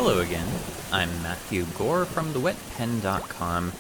Hello again, I'm Matthew Gore from thewetpen.com,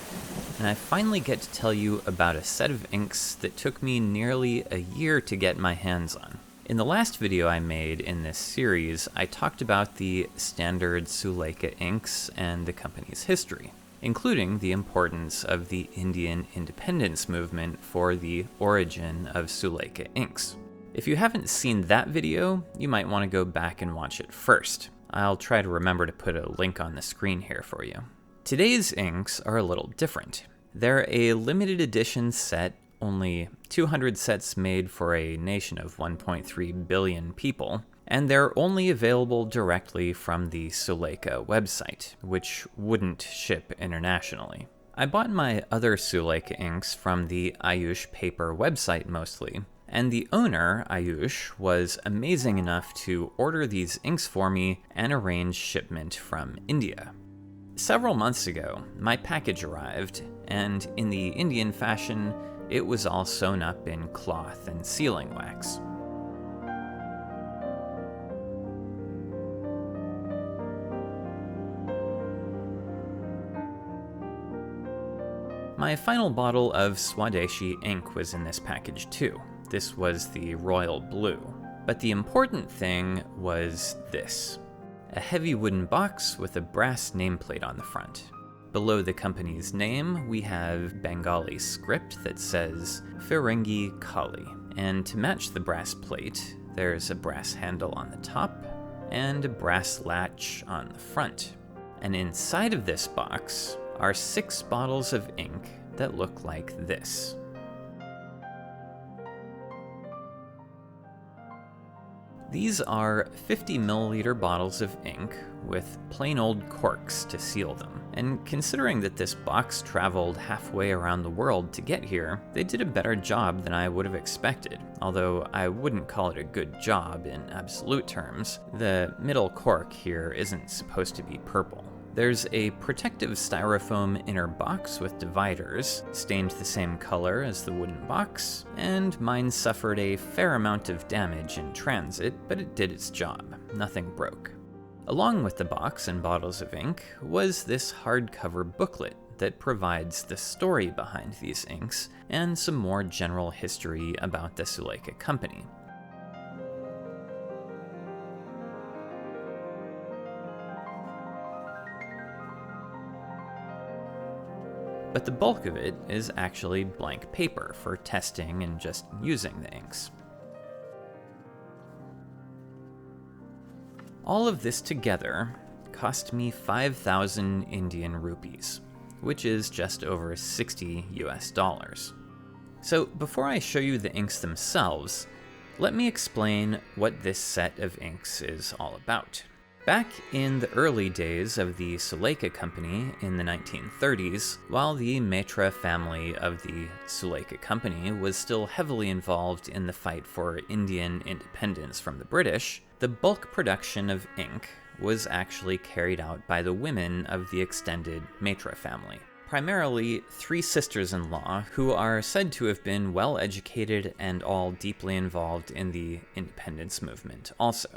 and I finally get to tell you about a set of inks that took me nearly a year to get my hands on. In the last video I made in this series, I talked about the standard Sulekha inks and the company's history, including the importance of the Indian independence movement for the origin of Sulekha inks. If you haven't seen that video, you might want to go back and watch it first. I'll try to remember to put a link on the screen here for you. Today's inks are a little different. They're a limited edition set, only 200 sets made for a nation of 1.3 billion people, and they're only available directly from the Sulekha website, which wouldn't ship internationally. I bought my other Sulekha inks from the Ayush paper website mostly, and the owner, Ayush, was amazing enough to order these inks for me and arrange shipment from India. Several months ago, my package arrived, and in the Indian fashion, it was all sewn up in cloth and sealing wax. My final bottle of Swadeshi ink was in this package too. This was the royal blue. But the important thing was this: a heavy wooden box with a brass nameplate on the front. Below the company's name, we have Bengali script that says Firingi Kali. And to match the brass plate, there's a brass handle on the top and a brass latch on the front. And inside of this box are 6 bottles of ink that look like this. These are 50 milliliter bottles of ink with plain old corks to seal them. And considering that this box traveled halfway around the world to get here, they did a better job than I would have expected, although I wouldn't call it a good job in absolute terms. The middle cork here isn't supposed to be purple. There's a protective styrofoam inner box with dividers, stained the same color as the wooden box, and mine suffered a fair amount of damage in transit, but it did its job. Nothing broke. Along with the box and bottles of ink was this hardcover booklet that provides the story behind these inks and some more general history about the Sulekha company. But the bulk of it is actually blank paper for testing and just using the inks. All of this together cost me 5,000 Indian rupees, which is just over $60 US. So before I show you the inks themselves, let me explain what this set of inks is all about. Back in the early days of the Sulekha company in the 1930s, while the Mitra family of the Sulekha company was still heavily involved in the fight for Indian independence from the British, the bulk production of ink was actually carried out by the women of the extended Mitra family. Primarily 3 sisters-in-law who are said to have been well-educated and all deeply involved in the independence movement also.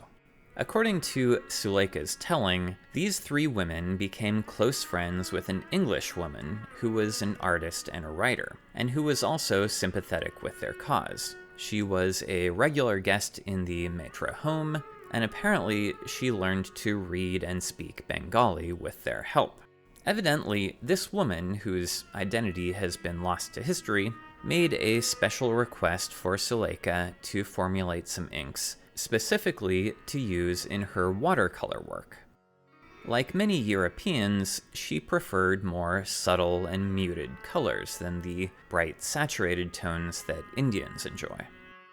According to Sulekha's telling, these 3 women became close friends with an English woman who was an artist and a writer, and who was also sympathetic with their cause. She was a regular guest in the Mitra home, and apparently she learned to read and speak Bengali with their help. Evidently, this woman, whose identity has been lost to history, made a special request for Sulekha to formulate some inks specifically to use in her watercolor work. Like many Europeans, she preferred more subtle and muted colors than the bright saturated tones that Indians enjoy.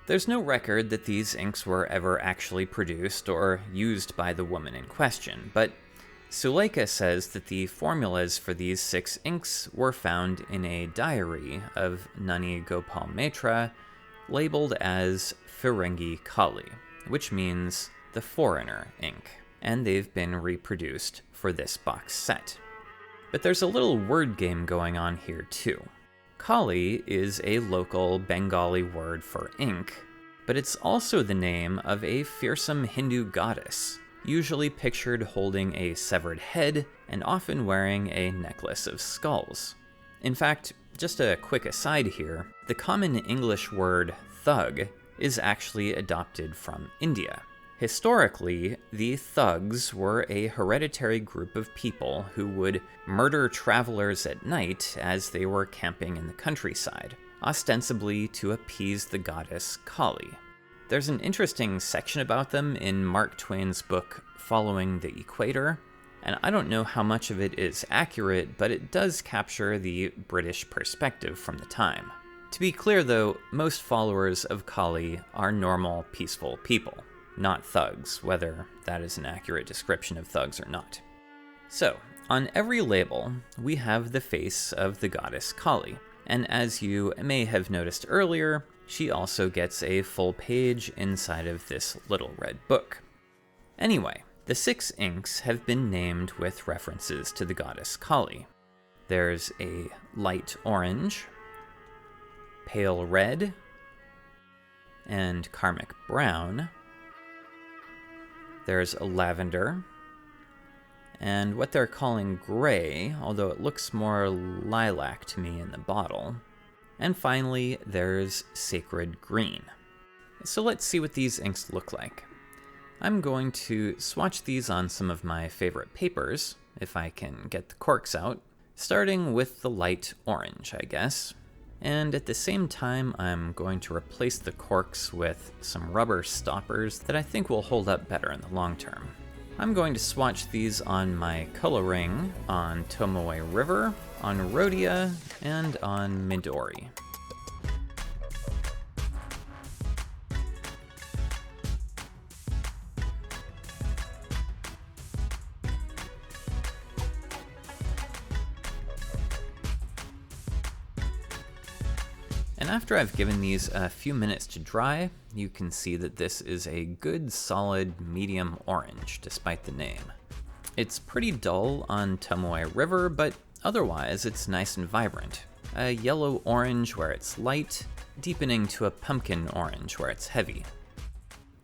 There's no record that these inks were ever actually produced or used by the woman in question, but Sulekha says that the formulas for these 6 inks were found in a diary of Nani Gopal Mitra labeled as Firingi Kali, which means the foreigner ink, and they've been reproduced for this box set. But there's a little word game going on here too. Kali is a local Bengali word for ink, but it's also the name of a fearsome Hindu goddess, usually pictured holding a severed head and often wearing a necklace of skulls. In fact, just a quick aside here, the common English word thug is actually adopted from India. Historically, the thugs were a hereditary group of people who would murder travelers at night as they were camping in the countryside, ostensibly to appease the goddess Kali. There's an interesting section about them in Mark Twain's book Following the Equator, and I don't know how much of it is accurate, but it does capture the British perspective from the time. To be clear though, most followers of Kali are normal, peaceful people, not thugs, whether that is an accurate description of thugs or not. So, on every label, we have the face of the goddess Kali, and as you may have noticed earlier, she also gets a full page inside of this little red book. Anyway, the 6 inks have been named with references to the goddess Kali. There's a light orange, pale red, and karmic brown. There's a lavender, and what they're calling gray, although it looks more lilac to me in the bottle. And finally, there's sacred green. So let's see what these inks look like. I'm going to swatch these on some of my favorite papers, if I can get the corks out, starting with the light orange, I guess. And at the same time, I'm going to replace the corks with some rubber stoppers that I think will hold up better in the long term. I'm going to swatch these on my coloring on Tomoe River, on Rhodia, and on Midori. And after I've given these a few minutes to dry, you can see that this is a good solid medium orange, despite the name. It's pretty dull on Tomoe River, but otherwise it's nice and vibrant. A yellow orange where it's light, deepening to a pumpkin orange where it's heavy.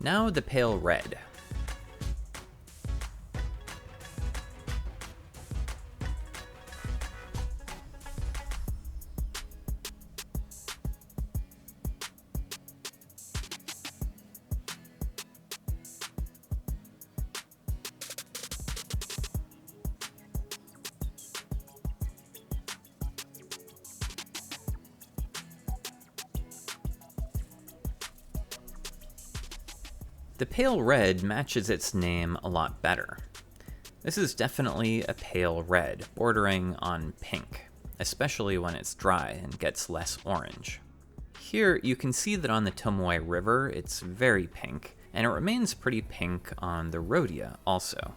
Now the pale red. The pale red matches its name a lot better. This is definitely a pale red, bordering on pink, especially when it's dry and gets less orange. Here you can see that on the Tomoe River it's very pink, and it remains pretty pink on the Rhodia also.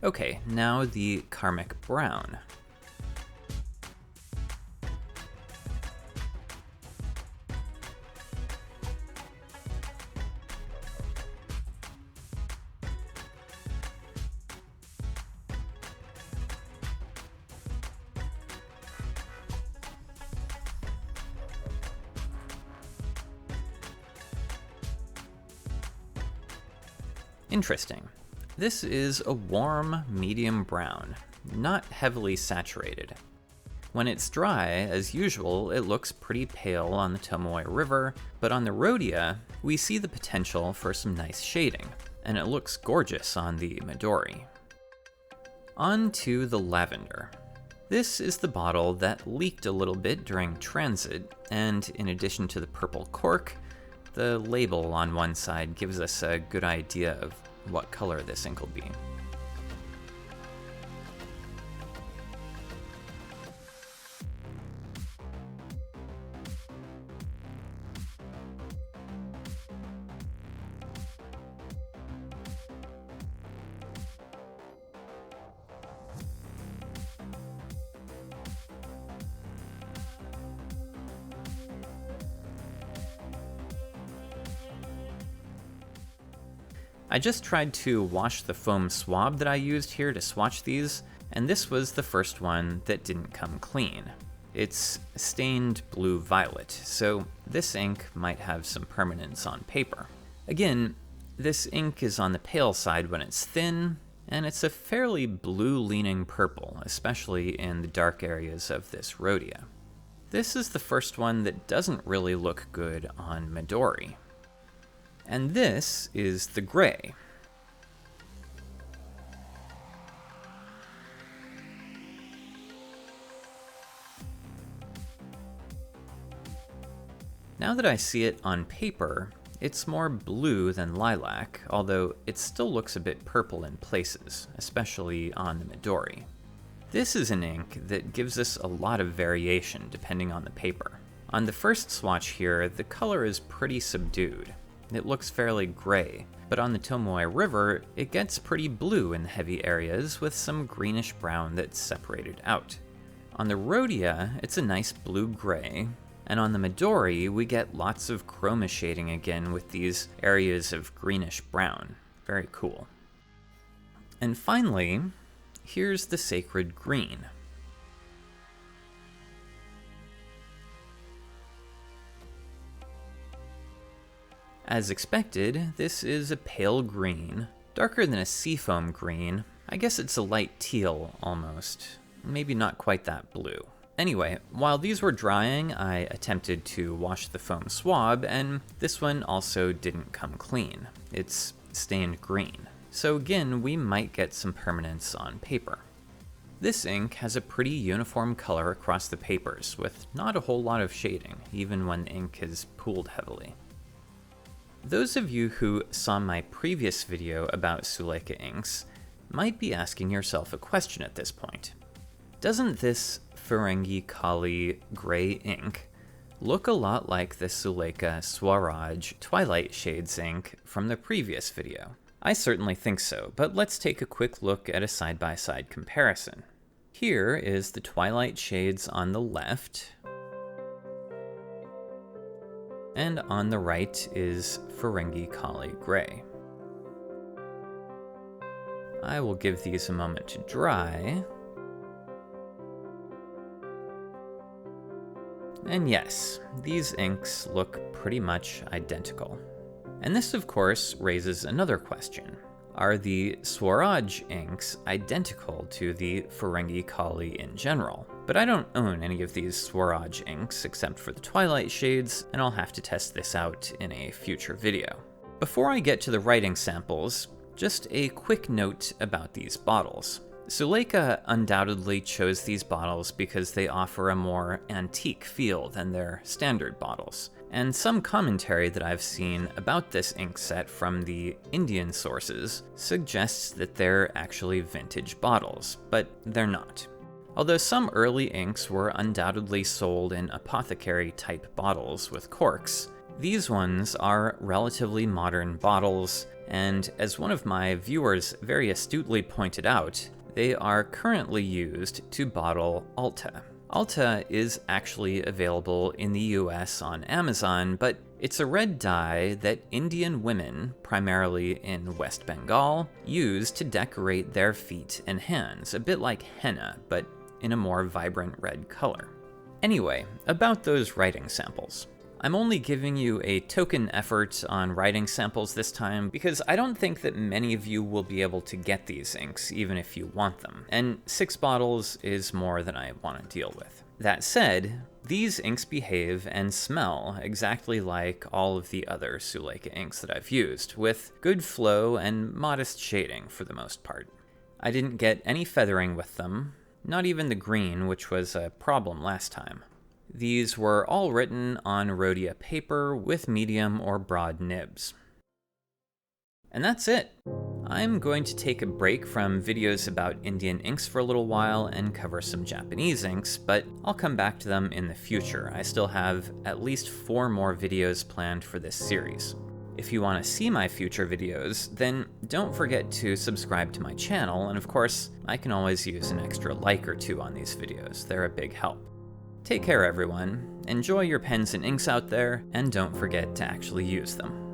Okay, now the karmic brown. Interesting. This is a warm, medium brown, not heavily saturated. When it's dry, as usual, it looks pretty pale on the Tomoe River, but on the Rhodia, we see the potential for some nice shading, and it looks gorgeous on the Midori. On to the lavender. This is the bottle that leaked a little bit during transit, and in addition to the purple cork, the label on one side gives us a good idea of what color this ink will be. I just tried to wash the foam swab that I used here to swatch these, and this was the first one that didn't come clean. It's stained blue-violet, so this ink might have some permanence on paper. Again, this ink is on the pale side when it's thin, and it's a fairly blue-leaning purple, especially in the dark areas of this rhodia. This is the first one that doesn't really look good on Midori. And this is the gray. Now that I see it on paper, it's more blue than lilac, although it still looks a bit purple in places, especially on the Midori. This is an ink that gives us a lot of variation depending on the paper. On the first swatch here, the color is pretty subdued. It looks fairly gray, but on the Tomoe River, it gets pretty blue in the heavy areas with some greenish brown that's separated out. On the rhodia, it's a nice blue-gray, and on the Midori, we get lots of chroma shading again with these areas of greenish brown. Very cool. And finally, here's the sacred green. As expected, this is a pale green, darker than a seafoam green. I guess it's a light teal almost, maybe not quite that blue. Anyway, while these were drying, I attempted to wash the foam swab, and this one also didn't come clean. It's stained green. So again, we might get some permanence on paper. This ink has a pretty uniform color across the papers, with not a whole lot of shading, even when the ink is pooled heavily. Those of you who saw my previous video about Sulekha inks might be asking yourself a question at this point. Doesn't this Firingi Kali gray ink look a lot like the Sulekha Swatch Twilight Shades ink from the previous video? I certainly think so, but let's take a quick look at a side-by-side comparison. Here is the Twilight Shades on the left, and on the right is Firingi Kali gray. I will give these a moment to dry. And yes, these inks look pretty much identical. And this, of course, raises another question. Are the Swatch inks identical to the Firingi Kali in general? But I don't own any of these Swatch inks except for the Twilight Shades, and I'll have to test this out in a future video. Before I get to the writing samples, just a quick note about these bottles. Sulekha undoubtedly chose these bottles because they offer a more antique feel than their standard bottles. And some commentary that I've seen about this ink set from the Indian sources suggests that they're actually vintage bottles, but they're not. Although some early inks were undoubtedly sold in apothecary-type bottles with corks, these ones are relatively modern bottles, and as one of my viewers very astutely pointed out, they are currently used to bottle Alta. Alta is actually available in the US on Amazon, but it's a red dye that Indian women, primarily in West Bengal, use to decorate their feet and hands, a bit like henna, but in a more vibrant red color. Anyway, about those writing samples. I'm only giving you a token effort on writing samples this time because I don't think that many of you will be able to get these inks even if you want them, and 6 bottles is more than I want to deal with. That said, these inks behave and smell exactly like all of the other Sulekha inks that I've used, with good flow and modest shading for the most part. I didn't get any feathering with them, not even the green, which was a problem last time. These were all written on rhodia paper with medium or broad nibs. And that's it. I'm going to take a break from videos about Indian inks for a little while and cover some Japanese inks, but I'll come back to them in the future. I still have at least 4 more videos planned for this series. If you want to see my future videos, then don't forget to subscribe to my channel, and of course, I can always use an extra like or 2 on these videos. They're a big help. Take care, everyone. Enjoy your pens and inks out there, and don't forget to actually use them.